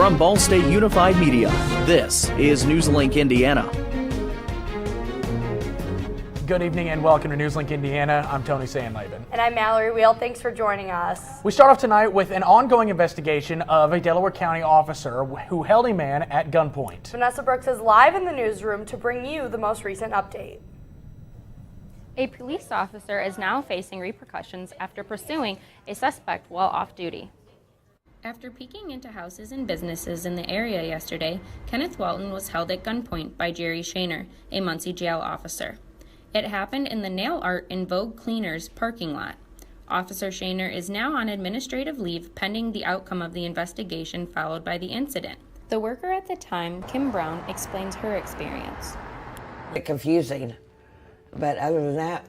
From Ball State Unified Media, this is NewsLink Indiana. Good evening and welcome to NewsLink Indiana. I'm Tony Sandlaven. And I'm Mallory Wheel. Thanks for joining us. We start off tonight with an ongoing investigation of a Delaware County officer who held a man at gunpoint. Vanessa Brooks is live in the newsroom to bring you the most recent update. A police officer is now facing repercussions after pursuing a suspect while off duty. After peeking into houses and businesses in the area yesterday, Kenneth Walton was held at gunpoint by Jerry Shaner, a Muncie jail officer. It happened in the Nail Art in Vogue Cleaners parking lot. Officer Shaner is now on administrative leave pending the outcome of the investigation followed by the incident. The worker at the time, Kim Brown, explains her experience. Confusing, but other than that,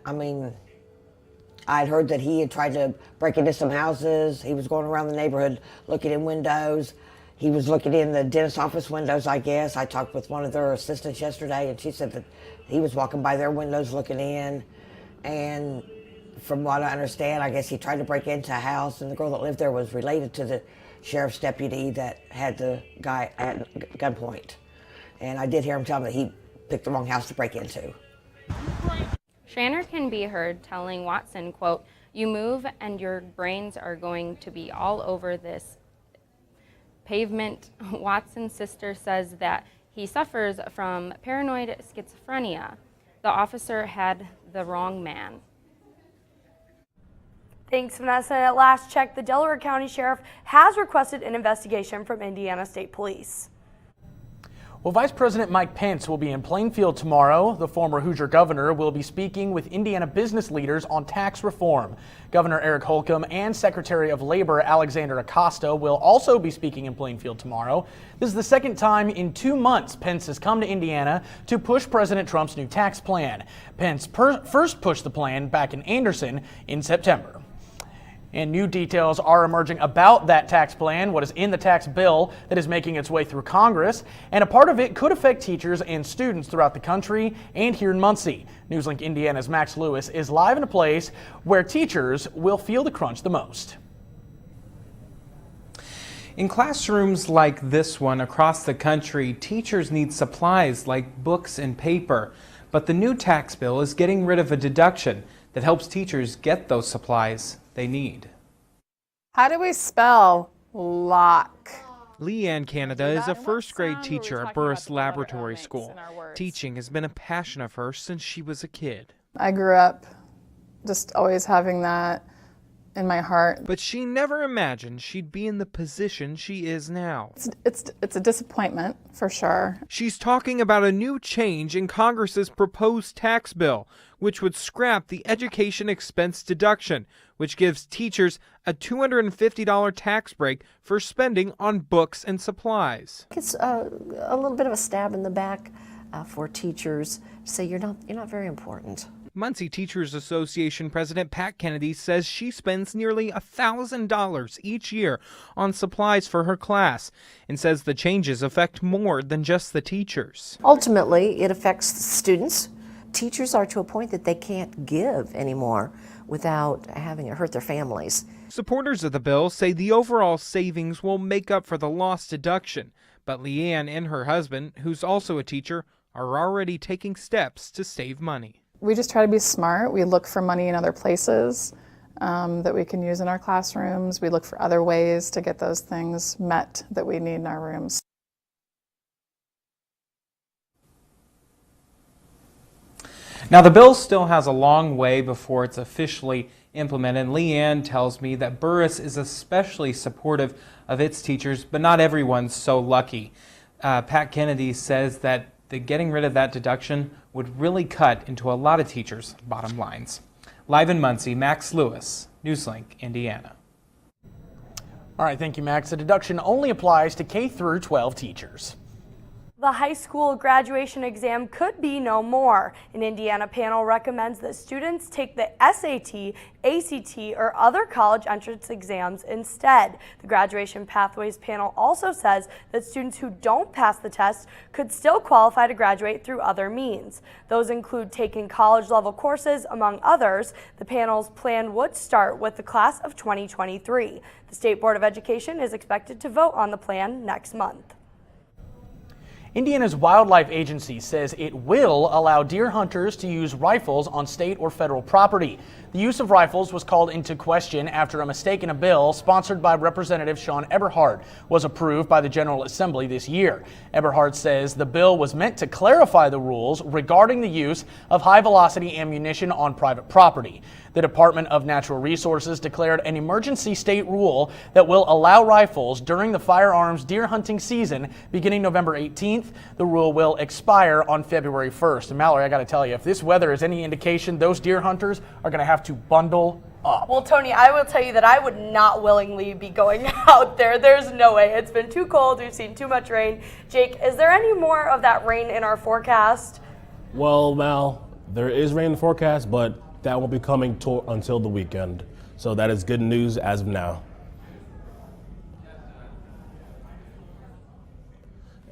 I'd heard that he had tried to break into some houses. He was going around the neighborhood looking in windows. He was looking in the dentist office windows, I guess. I talked with one of their assistants yesterday, and she said that he was walking by their windows looking in. And from what I understand, I guess he tried to break into a house, and the girl that lived there was related to the sheriff's deputy that had the guy at gunpoint. And I did hear him tell me that he picked the wrong house to break into. Shaner can be heard telling Watson, quote, "You move and your brains are going to be all over this pavement." Watson's sister says that he suffers from paranoid schizophrenia. The officer had the wrong man. Thanks, Vanessa. At last check, the Delaware County Sheriff has requested an investigation from Indiana State Police. Well, Vice President Mike Pence will be in Plainfield tomorrow. The former Hoosier governor will be speaking with Indiana business leaders on tax reform. Governor Eric Holcomb and Secretary of Labor Alexander Acosta will also be speaking in Plainfield tomorrow. This is the second time in 2 months Pence has come to Indiana to push President Trump's new tax plan. Pence first pushed the plan back in Anderson in September. And new details are emerging about that tax plan, what is in the tax bill that is making its way through Congress, and a part of it could affect teachers and students throughout the country and here in Muncie. NewsLink Indiana's Max Lewis is live in a place where teachers will feel the crunch the most. In classrooms like this one across the country, teachers need supplies like books and paper. But the new tax bill is getting rid of a deduction that helps teachers get those supplies they need. How do we spell lock? Leanne Canada is a first grade teacher at Burris Laboratory School. Teaching has been a passion of hers since she was a kid. I grew up just always having that in my heart. But she never imagined she'd be in the position she is now. It's a disappointment, for sure. She's talking about a new change in Congress's proposed tax bill, which would scrap the education expense deduction, which gives teachers a $250 tax break for spending on books and supplies. It's a little bit of a stab in the back for teachers to say you're not very important. Muncie Teachers Association President Pat Kennedy says she spends nearly $1,000 each year on supplies for her class and says the changes affect more than just the teachers. Ultimately, it affects the students. Teachers are to a point that they can't give anymore without having it hurt their families. Supporters of the bill say the overall savings will make up for the lost deduction, but Leanne and her husband, who's also a teacher, are already taking steps to save money. We just try to be smart. We look for money in other places that we can use in our classrooms. We look for other ways to get those things met that we need in our rooms. Now, the bill still has a long way before it's officially implemented. Leanne tells me that Burris is especially supportive of its teachers, but not everyone's so lucky. Pat Kennedy says that getting rid of that deduction would really cut into a lot of teachers' bottom lines. Live in Muncie, Max Lewis, NewsLink, Indiana. All right, thank you, Max. The deduction only applies to K through 12 teachers. The high school graduation exam could be no more. An Indiana panel recommends that students take the SAT, ACT, or other college entrance exams instead. The Graduation Pathways panel also says that students who don't pass the test could still qualify to graduate through other means. Those include taking college-level courses, among others. The panel's plan would start with the class of 2023. The State Board of Education is expected to vote on the plan next month. Indiana's Wildlife Agency says it will allow deer hunters to use rifles on state or federal property. The use of rifles was called into question after a mistake in a bill sponsored by Representative Sean Eberhard was approved by the General Assembly this year. Eberhard says the bill was meant to clarify the rules regarding the use of high-velocity ammunition on private property. The Department of Natural Resources declared an emergency state rule that will allow rifles during the firearms deer hunting season beginning November 18th. The rule will expire on February 1st. And Mallory, I got to tell you, if this weather is any indication, those deer hunters are going to have to bundle up. Well, Tony, I will tell you that I would not willingly be going out there. There's no way. It's been too cold. We've seen too much rain. Jake, is there any more of that rain in our forecast? Well, Mal, there is rain in the forecast, but that won't be coming until the weekend. So that is good news as of now.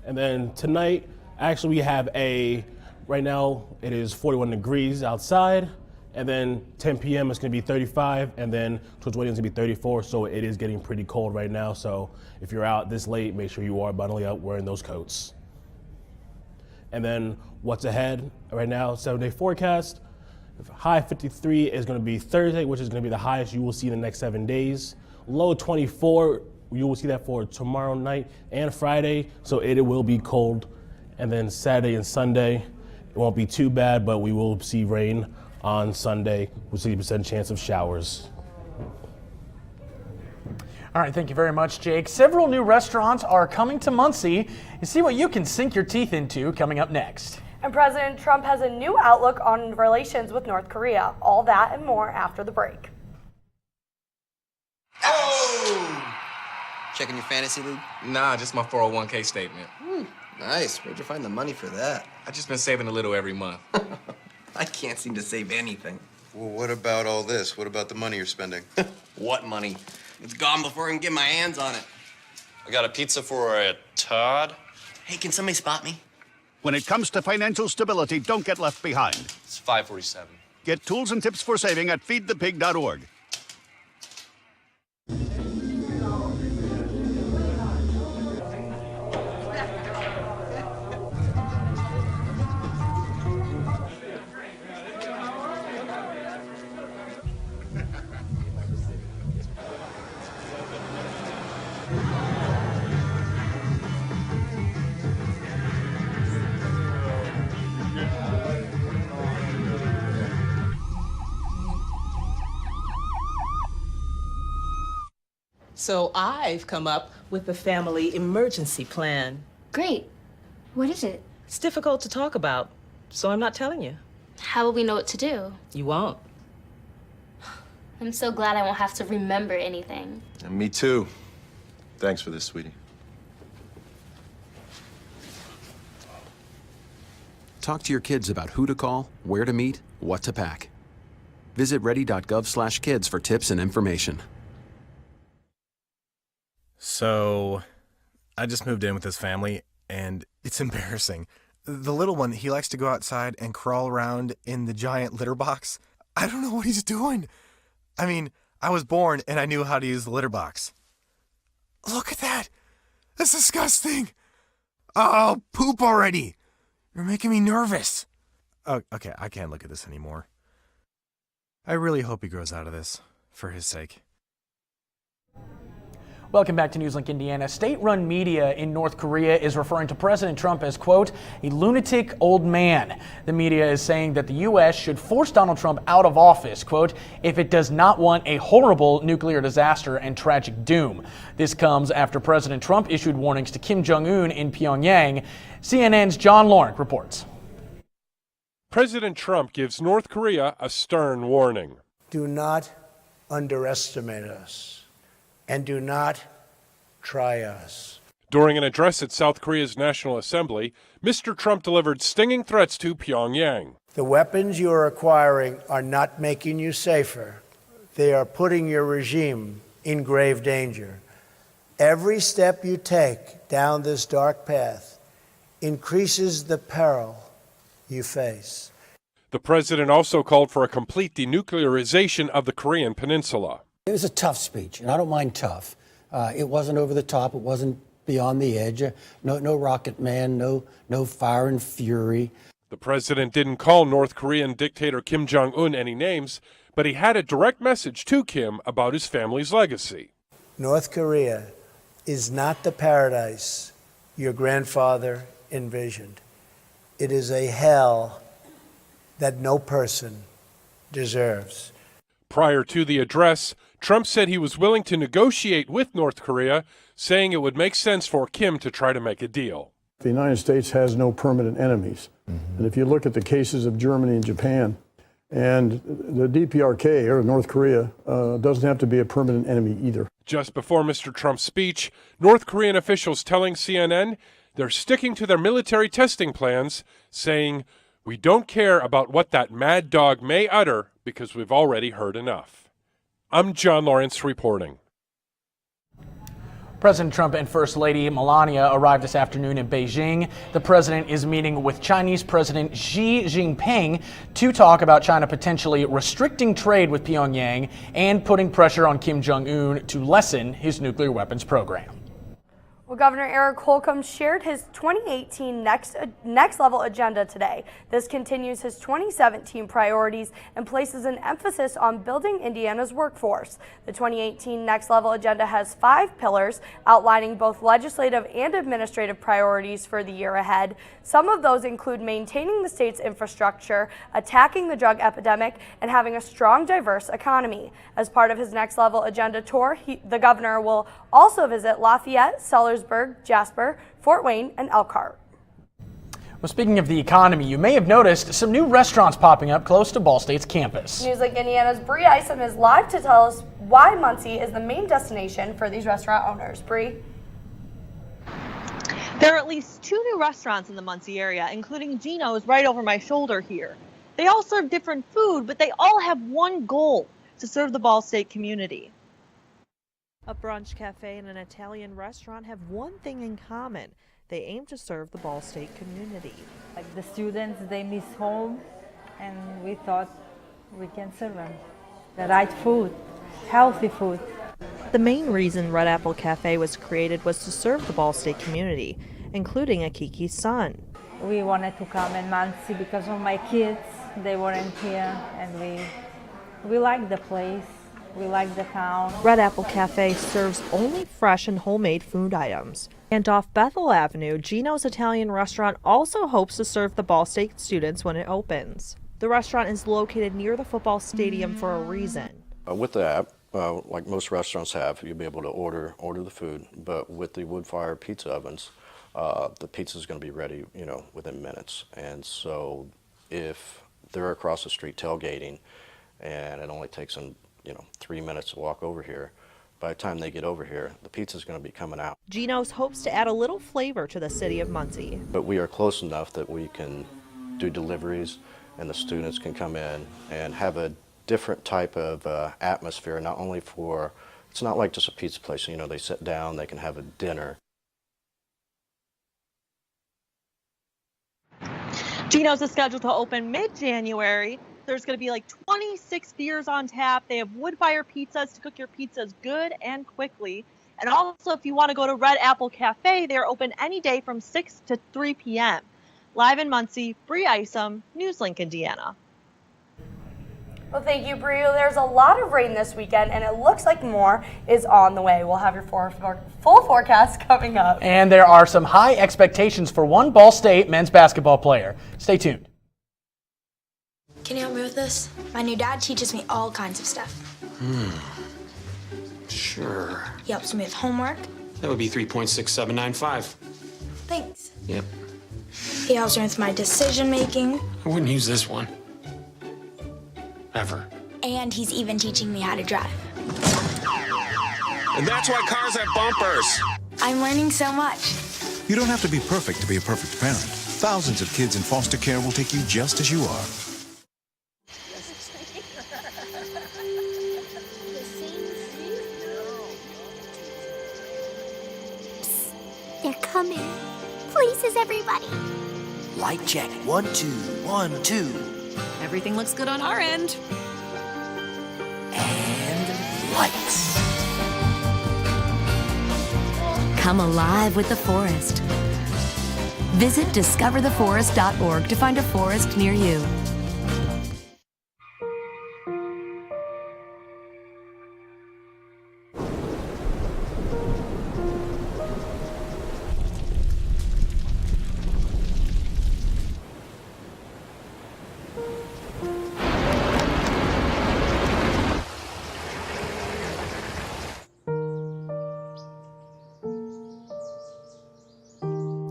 And then tonight, actually we have right now it is 41 degrees outside, and then 10 p.m. it's going to be 35, and then towards Wednesday it's going to be 34, so it is getting pretty cold right now. So if you're out this late, make sure you are bundling up wearing those coats. And then what's ahead right now, 7-day forecast. High 53 is going to be Thursday, which is going to be the highest you will see in the next 7 days. Low 24, you will see that for tomorrow night and Friday, so it will be cold. And then Saturday and Sunday, it won't be too bad, but we will see rain on Sunday with 60% chance of showers. All right, thank you very much, Jake. Several new restaurants are coming to Muncie. You see what you can sink your teeth into coming up next. And President Trump has a new outlook on relations with North Korea. All that and more after the break. Oh! Checking your fantasy league? Nah, just my 401k statement. Nice. Where'd you find the money for that? I just been saving a little every month. I can't seem to save anything. Well, what about all this? What about the money you're spending? What money? It's gone before I can get my hands on it. I got a pizza for a Todd. Hey, can somebody spot me? When it comes to financial stability, don't get left behind. It's 547. Get tools and tips for saving at feedthepig.org. So I've come up with the family emergency plan. Great. What is it? It's difficult to talk about, so I'm not telling you. How will we know what to do? You won't. I'm so glad I won't have to remember anything. And me too. Thanks for this, sweetie. Talk to your kids about who to call, where to meet, what to pack. Visit ready.gov/kids for tips and information. So, I just moved in with this family, and it's embarrassing. The little one, he likes to go outside and crawl around in the giant litter box. I don't know what he's doing. I mean, I was born and I knew how to use the litter box. Look at that! That's disgusting! Oh, poop already! You're making me nervous. Oh, okay, I can't look at this anymore. I really hope he grows out of this, for his sake. Welcome back to NewsLink Indiana. State-run media in North Korea is referring to President Trump as, quote, a lunatic old man. The media is saying that the U.S. should force Donald Trump out of office, quote, if it does not want a horrible nuclear disaster and tragic doom. This comes after President Trump issued warnings to Kim Jong-un in Pyongyang. CNN's John Lorink reports. President Trump gives North Korea a stern warning. Do not underestimate us. And do not try us. During an address at South Korea's National Assembly, Mr. Trump delivered stinging threats to Pyongyang. The weapons you are acquiring are not making you safer. They are putting your regime in grave danger. Every step you take down this dark path increases the peril you face. The president also called for a complete denuclearization of the Korean peninsula. It was a tough speech, and I don't mind tough. It wasn't over the top. It wasn't beyond the edge. No rocket man, no fire and fury. The president didn't call North Korean dictator Kim Jong-un any names, but he had a direct message to Kim about his family's legacy. North Korea is not the paradise your grandfather envisioned. It is a hell that no person deserves. Prior to the address, Trump said he was willing to negotiate with North Korea, saying it would make sense for Kim to try to make a deal. The United States has no permanent enemies. And if you look at the cases of Germany and Japan, and the DPRK, or North Korea, doesn't have to be a permanent enemy either. Just before Mr. Trump's speech, North Korean officials telling CNN they're sticking to their military testing plans, saying, "We don't care about what that mad dog may utter because we've already heard enough." I'm John Lawrence reporting. President Trump and First Lady Melania arrived this afternoon in Beijing. The president is meeting with Chinese President Xi Jinping to talk about China potentially restricting trade with Pyongyang and putting pressure on Kim Jong-un to lessen his nuclear weapons program. Well, Governor Eric Holcomb shared his 2018 next level agenda today. This continues his 2017 priorities and places an emphasis on building Indiana's workforce. The 2018 next level agenda has 5 pillars outlining both legislative and administrative priorities for the year ahead. Some of those include maintaining the state's infrastructure, attacking the drug epidemic, and having a strong, diverse economy. As part of his next level agenda tour, the governor will also visit Lafayette, Sellersburg, Jasper, Fort Wayne, and Elkhart. Well, speaking of the economy, you may have noticed some new restaurants popping up close to Ball State's campus. NewsLink Indiana's Bree Isom is live to tell us why Muncie is the main destination for these restaurant owners. Bree? There are at least 2 new restaurants in the Muncie area, including Gino's right over my shoulder here. They all serve different food, but they all have one goal: to serve the Ball State community. A brunch cafe and an Italian restaurant have one thing in common. They aim to serve the Ball State community. Like the students, they miss home, and we thought we can serve them the right food, healthy food. The main reason Red Apple Cafe was created was to serve the Ball State community, including Akiki's son. We wanted to come in Muncie because of my kids. They weren't here, and we like the place. We like the town. Red Apple Cafe serves only fresh and homemade food items. And off Bethel Avenue, Gino's Italian restaurant also hopes to serve the Ball State students when it opens. The restaurant is located near the football stadium for a reason. With the app, like most restaurants have, you'll be able to order the food, but with the wood-fire pizza ovens, the pizza is going to be ready, within minutes. And so if they're across the street tailgating and it only takes them 3 minutes to walk over here, by the time they get over here, the pizza's going to be coming out. Gino's hopes to add a little flavor to the city of Muncie. But we are close enough that we can do deliveries and the students can come in and have a different type of atmosphere, not only for, it's not like just a pizza place, they sit down, they can have a dinner. Gino's is scheduled to open mid-January. There's going to be like 26 beers on tap. They have wood-fire pizzas to cook your pizzas good and quickly. And also, if you want to go to Red Apple Cafe, they're open any day from 6 to 3 p.m. Live in Muncie, Bree Isom, NewsLink, Indiana. Well, thank you, Bree. There's a lot of rain this weekend, and it looks like more is on the way. We'll have your full forecast coming up. And there are some high expectations for one Ball State men's basketball player. Stay tuned. Can you help me with this? My new dad teaches me all kinds of stuff. Sure. He helps me with homework. That would be 3.6795. Thanks. Yep. He helps me with my decision making. I wouldn't use this one. Ever. And he's even teaching me how to drive. And that's why cars have bumpers. I'm learning so much. You don't have to be perfect to be a perfect parent. Thousands of kids in foster care will take you just as you are. They're coming. Places, everybody. Light check. 1, 2, 1, 2. Everything looks good on our end. And lights. Come alive with the forest. Visit discovertheforest.org to find a forest near you.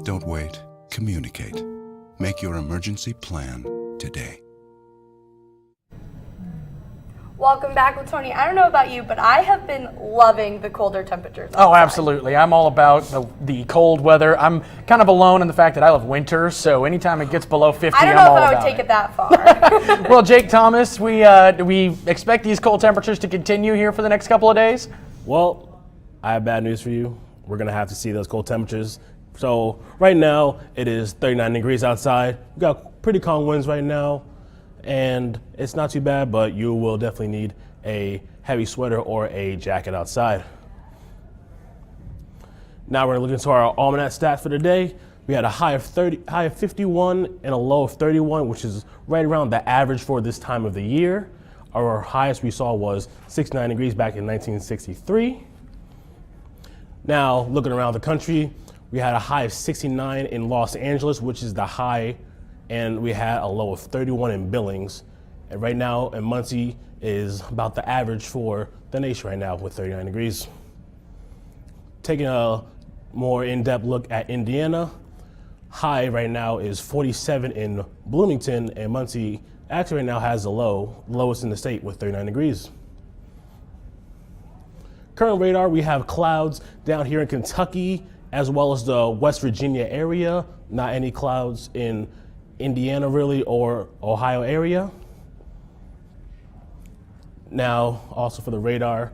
Don't wait. Communicate. Make your emergency plan today. Welcome back with Tony. I don't know about you, but I have been loving the colder temperatures. Oh, absolutely. I'm all about the cold weather. I'm kind of alone in the fact that I love winter, so anytime it gets below 50, I don't I'm know all if I would about take it. it that far. Well, Jake Thomas, we expect these cold temperatures to continue here for the next couple of days? Well, I have bad news for you. We're going to have to see those cold temperatures. So right now it is 39 degrees outside. We've got pretty calm winds right now, and it's not too bad, but you will definitely need a heavy sweater or a jacket outside. Now we're looking to our almanac stats for the day. We had a high of 51 and a low of 31, which is right around the average for this time of the year. Our highest we saw was 69 degrees back in 1963. Now looking around the country, we had a high of 69 in Los Angeles, which is the high, and we had a low of 31 in Billings. And right now in Muncie is about the average for the nation right now with 39 degrees. Taking a more in-depth look at Indiana, high right now is 47 in Bloomington, and Muncie actually right now has the lowest in the state with 39 degrees. Current radar, we have clouds down here in Kentucky, as well as the West Virginia area. Not any clouds in Indiana really, or Ohio area. Now, also for the radar,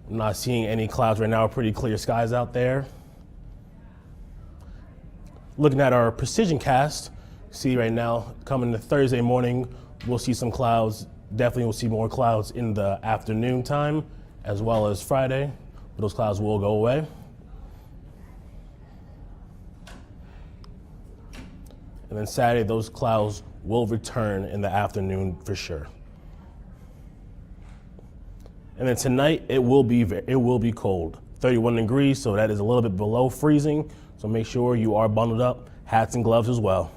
I'm not seeing any clouds right now, pretty clear skies out there. Looking at our precision cast, see right now, coming to Thursday morning, we'll see some clouds. Definitely we'll see more clouds in the afternoon time, as well as Friday. But those clouds will go away. And then Saturday, those clouds will return in the afternoon for sure. And then tonight, it will be cold. 31 degrees, so that is a little bit below freezing. So make sure you are bundled up, hats and gloves as well.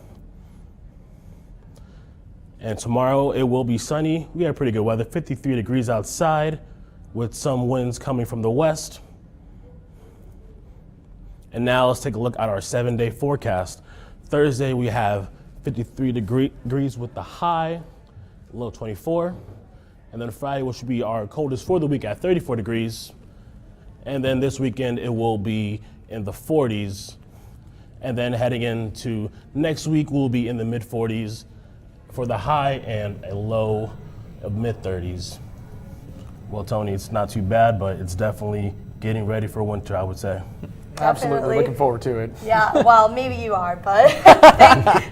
And tomorrow, it will be sunny. We have pretty good weather, 53 degrees outside with some winds coming from the west. And now let's take a look at our 7-day forecast. Thursday, we have 53 degrees with the high, low 24. And then Friday, which will be our coldest for the week at 34 degrees. And then this weekend, it will be in the 40s. And then heading into next week, we'll be in the mid 40s for the high and a low of mid 30s. Well, Tony, it's not too bad, but it's definitely getting ready for winter, I would say. Absolutely, looking forward to it. Yeah, well, maybe you are, but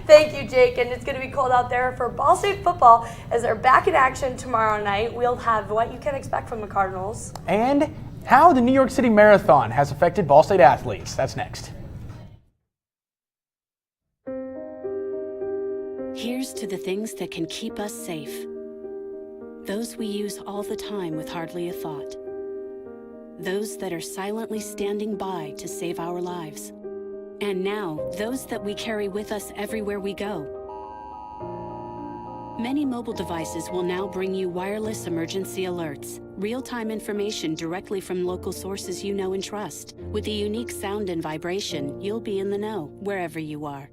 thank you, Jake. And it's going to be cold out there for Ball State football as they're back in action tomorrow night. We'll have what you can expect from the Cardinals. And how the New York City Marathon has affected Ball State athletes. That's next. Here's to the things that can keep us safe. Those we use all the time with hardly a thought. Those that are silently standing by to save our lives. And now, those that we carry with us everywhere we go. Many mobile devices will now bring you wireless emergency alerts, real-time information directly from local sources you know and trust. With the unique sound and vibration, you'll be in the know, wherever you are.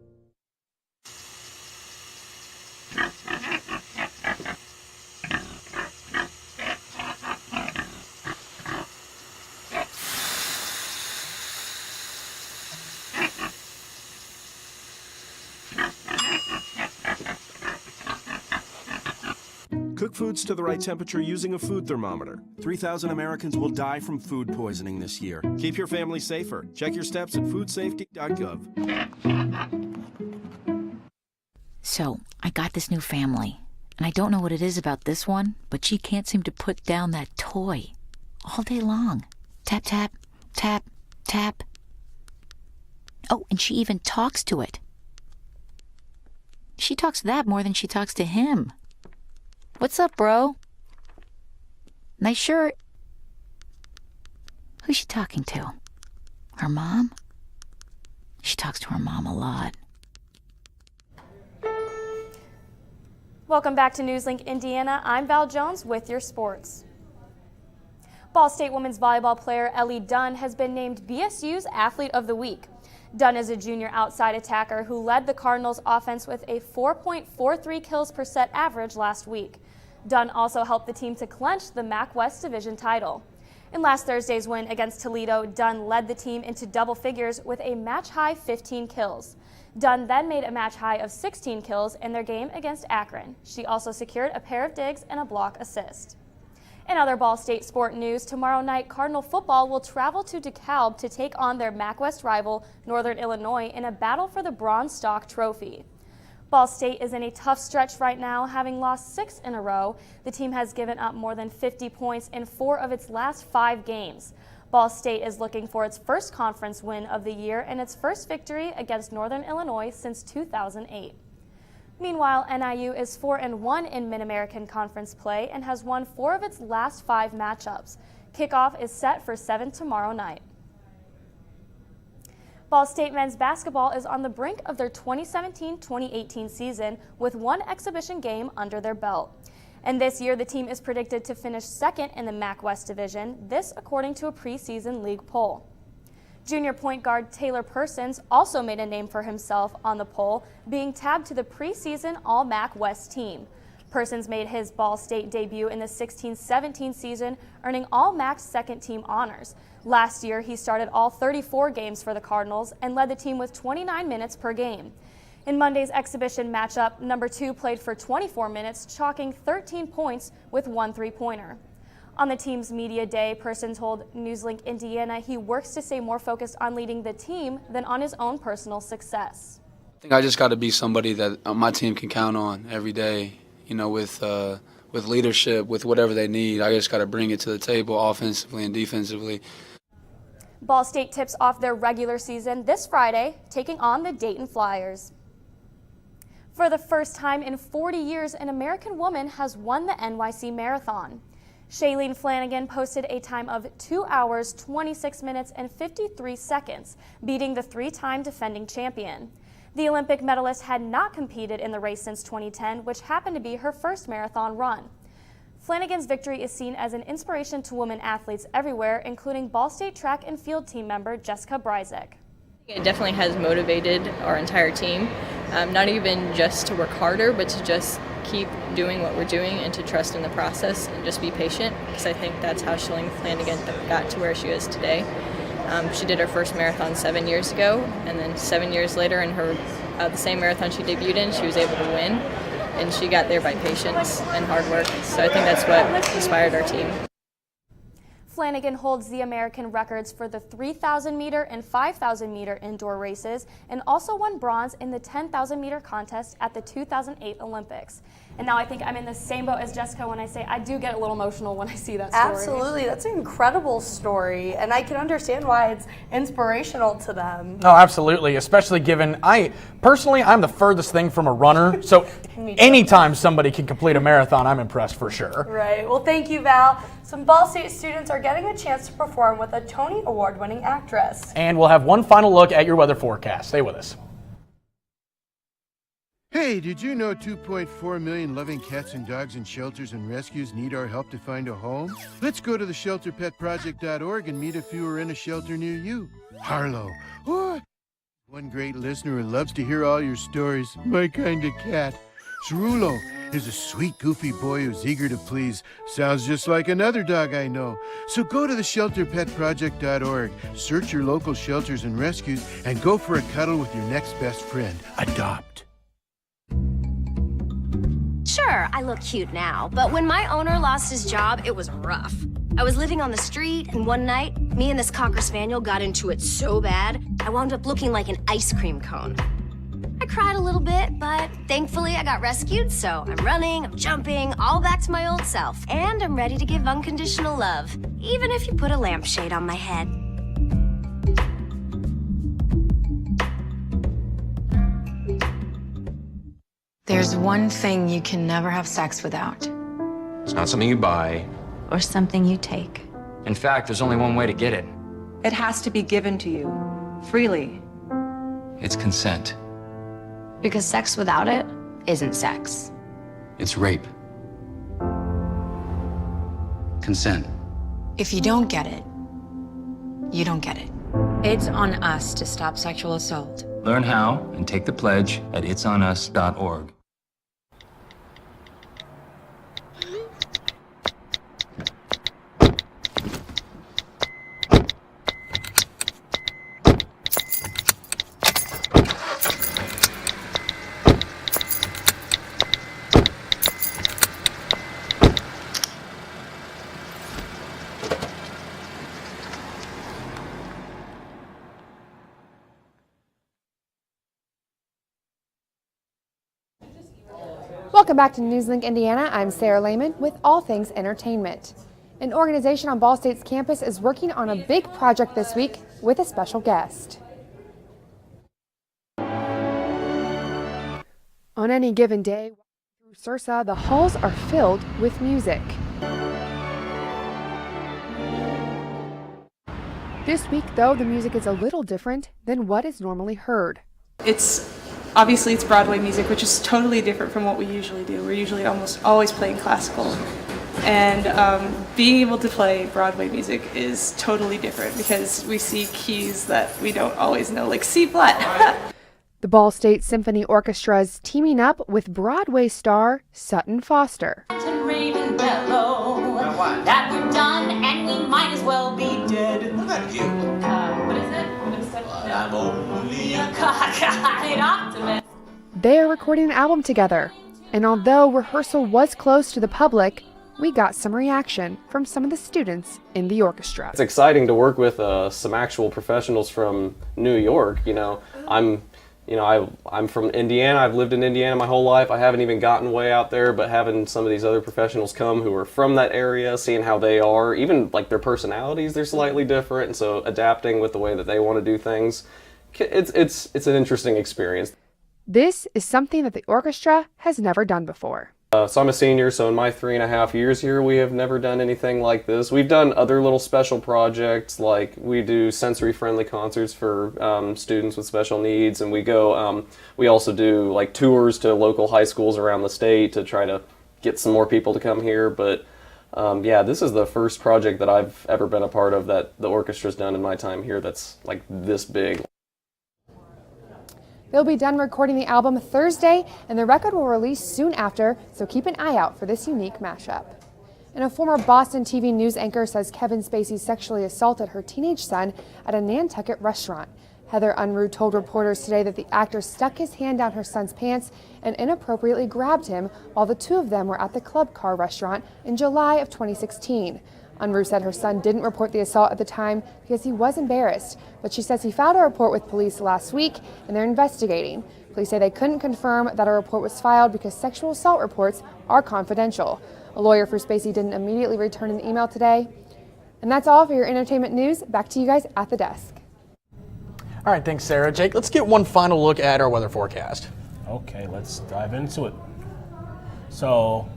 Cook foods to the right temperature using a food thermometer. 3,000 Americans will die from food poisoning this year. Keep your family safer. Check your steps at foodsafety.gov. So, I got this new family, and I don't know what it is about this one, but she can't seem to put down that toy all day long. Tap, tap, tap, tap. Oh, and she even talks to it. She talks to that more than she talks to him. What's up, bro? Nice shirt. Who's she talking to? Her mom? She talks to her mom a lot. Welcome back to NewsLink Indiana. I'm Val Jones with your sports. Ball State women's volleyball player Ellie Dunn has been named BSU's Athlete of the Week. Dunn is a junior outside attacker who led the Cardinals' offense with a 4.43 kills per set average last week. Dunn also helped the team to clinch the MAC West Division title. In last Thursday's win against Toledo, Dunn led the team into double figures with a match-high 15 kills. Dunn then made a match-high of 16 kills in their game against Akron. She also secured a pair of digs and a block assist. In other Ball State sport news, tomorrow night Cardinal football will travel to DeKalb to take on their MAC West rival, Northern Illinois, in a battle for the Bronze Stalk Trophy. Ball State is in a tough stretch right now, having lost 6 in a row. The team has given up more than 50 points in 4 of its last 5 games. Ball State is looking for its first conference win of the year and its first victory against Northern Illinois since 2008. Meanwhile, NIU is 4-1 in Mid-American Conference play and has won 4 of its last 5 matchups. Kickoff is set for 7 tomorrow night. Ball State men's basketball is on the brink of their 2017-2018 season with 1 exhibition game under their belt. And this year, the team is predicted to finish second in the MAC West Division, this according to a preseason league poll. Junior point guard Taylor Persons also made a name for himself on the poll, being tabbed to the preseason All-MAC West team. Persons made his Ball State debut in the 16-17 season, earning All-MAC second-team honors. Last year, he started all 34 games for the Cardinals and led the team with 29 minutes per game. In Monday's exhibition matchup, number 2 played for 24 minutes, chalking 13 points with 1 three-pointer. On the team's media day, Person told NewsLink Indiana he works to stay more focused on leading the team than on his own personal success. I think I just got to be somebody that my team can count on every day, you know, with leadership, with whatever they need. I just got to bring it to the table offensively and defensively. Ball State tips off their regular season this Friday, taking on the Dayton Flyers. For the first time in 40 years, an American woman has won the NYC Marathon. Shailene Flanagan posted a time of 2 hours, 26 minutes, and 53 seconds, beating the 3-time defending champion. The Olympic medalist had not competed in the race since 2010, which happened to be her first marathon run. Flanagan's victory is seen as an inspiration to women athletes everywhere, including Ball State track and field team member Jessica Bryzek. It definitely has motivated our entire team, not even just to work harder, but to just keep doing what we're doing and to trust in the process and just be patient, because I think that's how Shailene Flanagan got to where she is today. She did her first marathon 7 years ago, and then 7 years later in her the same marathon she debuted in, she was able to win, and she got there by patience and hard work. So I think that's what inspired our team. Flanagan holds the American records for the 3,000-meter and 5,000-meter indoor races and also won bronze in the 10,000-meter contest at the 2008 Olympics. And now I think I'm in the same boat as Jessica when I say I do get a little emotional when I see that story. Absolutely. That's an incredible story, and I can understand why it's inspirational to them. No, absolutely, especially given I'm the furthest thing from a runner, so anytime somebody can complete a marathon, I'm impressed for sure. Right. Well, thank you, Val. Some Ball State students are getting a chance to perform with a Tony Award-winning actress. And we'll have one final look at your weather forecast. Stay with us. Hey, did you know 2.4 million loving cats and dogs in shelters and rescues need our help to find a home? Let's go to theshelterpetproject.org and meet a few who are in a shelter near you. Harlow. Oh, one great listener who loves to hear all your stories. My kind of cat. Cerulo is a sweet, goofy boy who's eager to please. Sounds just like another dog I know. So go to theshelterpetproject.org, search your local shelters and rescues, and go for a cuddle with your next best friend. Adopt. Sure, I look cute now, but when my owner lost his job, it was rough. I was living on the street, and one night, me and this Cocker Spaniel got into it so bad, I wound up looking like an ice cream cone. I cried a little bit, but thankfully I got rescued, so I'm running, I'm jumping, all back to my old self. And I'm ready to give unconditional love, even if you put a lampshade on my head. There's one thing you can never have sex without. It's not something you buy. Or something you take. In fact, there's only one way to get it. It has to be given to you, freely. It's consent. Because sex without it isn't sex. It's rape. Consent. If you don't get it, you don't get it. It's on us to stop sexual assault. Learn how and take the pledge at itsonus.org. Welcome back to NewsLink Indiana. I'm Sarah Lehman with all things entertainment. An organization on Ball State's campus is working on a big project this week with a special guest. On any given day, through Sursa, the halls are filled with music. This week, though, the music is a little different than what is normally heard. Obviously it's Broadway music, which is totally different from what we usually do. We're usually almost always playing classical. And being able to play Broadway music is totally different because we see keys that we don't always know, like C flat. The Ball State Symphony Orchestra is teaming up with Broadway star Sutton Foster. That we're done and we might as well be dead. Look at you. What is it? I'm only a cockeyed optimist. They are recording an album together, and although rehearsal was closed to the public, we got some reaction from some of the students in the orchestra. It's exciting to work with some actual professionals from New York. I'm from Indiana. I've lived in Indiana my whole life. I haven't even gotten way out there, but having some of these other professionals come who are from that area, seeing how they are, even like their personalities, they're slightly different, and so adapting with the way that they want to do things, it's an interesting experience. This is something that the orchestra has never done before. So I'm a senior, so in my 3.5 years here, we have never done anything like this. We've done other little special projects, like we do sensory-friendly concerts for students with special needs, and we also do like tours to local high schools around the state to try to get some more people to come here. But yeah, this is the first project that I've ever been a part of that the orchestra's done in my time here that's like this big. They'll be done recording the album Thursday, and the record will release soon after, so keep an eye out for this unique mashup. And a former Boston TV news anchor says Kevin Spacey sexually assaulted her teenage son at a Nantucket restaurant. Heather Unruh told reporters today that the actor stuck his hand down her son's pants and inappropriately grabbed him while the two of them were at the Club Car restaurant in July of 2016. Unruh said her son didn't report the assault at the time because he was embarrassed, but she says he filed a report with police last week and they're investigating. Police say they couldn't confirm that a report was filed because sexual assault reports are confidential. A lawyer for Spacey didn't immediately return an email today. And that's all for your entertainment news. Back to you guys at the desk. All right, thanks, Sarah. Jake, let's get one final look at our weather forecast. Okay, let's dive into it. So,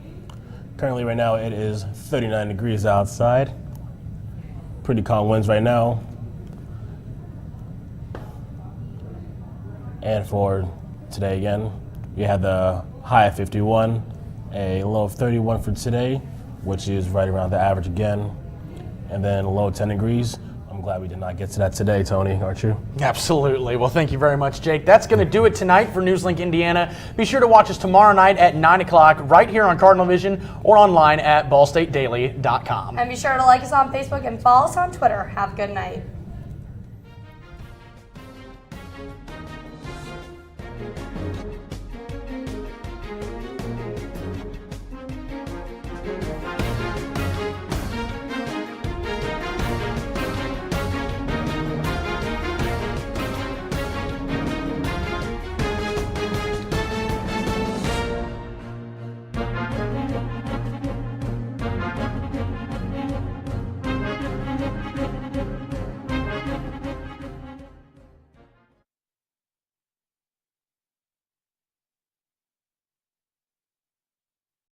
currently right now it is 39 degrees outside. Pretty calm winds right now. And for today again, we had the high of 51, a low of 31 for today, which is right around the average again. And then a low of 10 degrees. I'm glad we did not get to that today, Tony, aren't you? Absolutely. Well, thank you very much, Jake. That's going to do it tonight for NewsLink Indiana. Be sure to watch us tomorrow night at 9 o'clock right here on Cardinal Vision or online at ballstatedaily.com. And be sure to like us on Facebook and follow us on Twitter. Have a good night.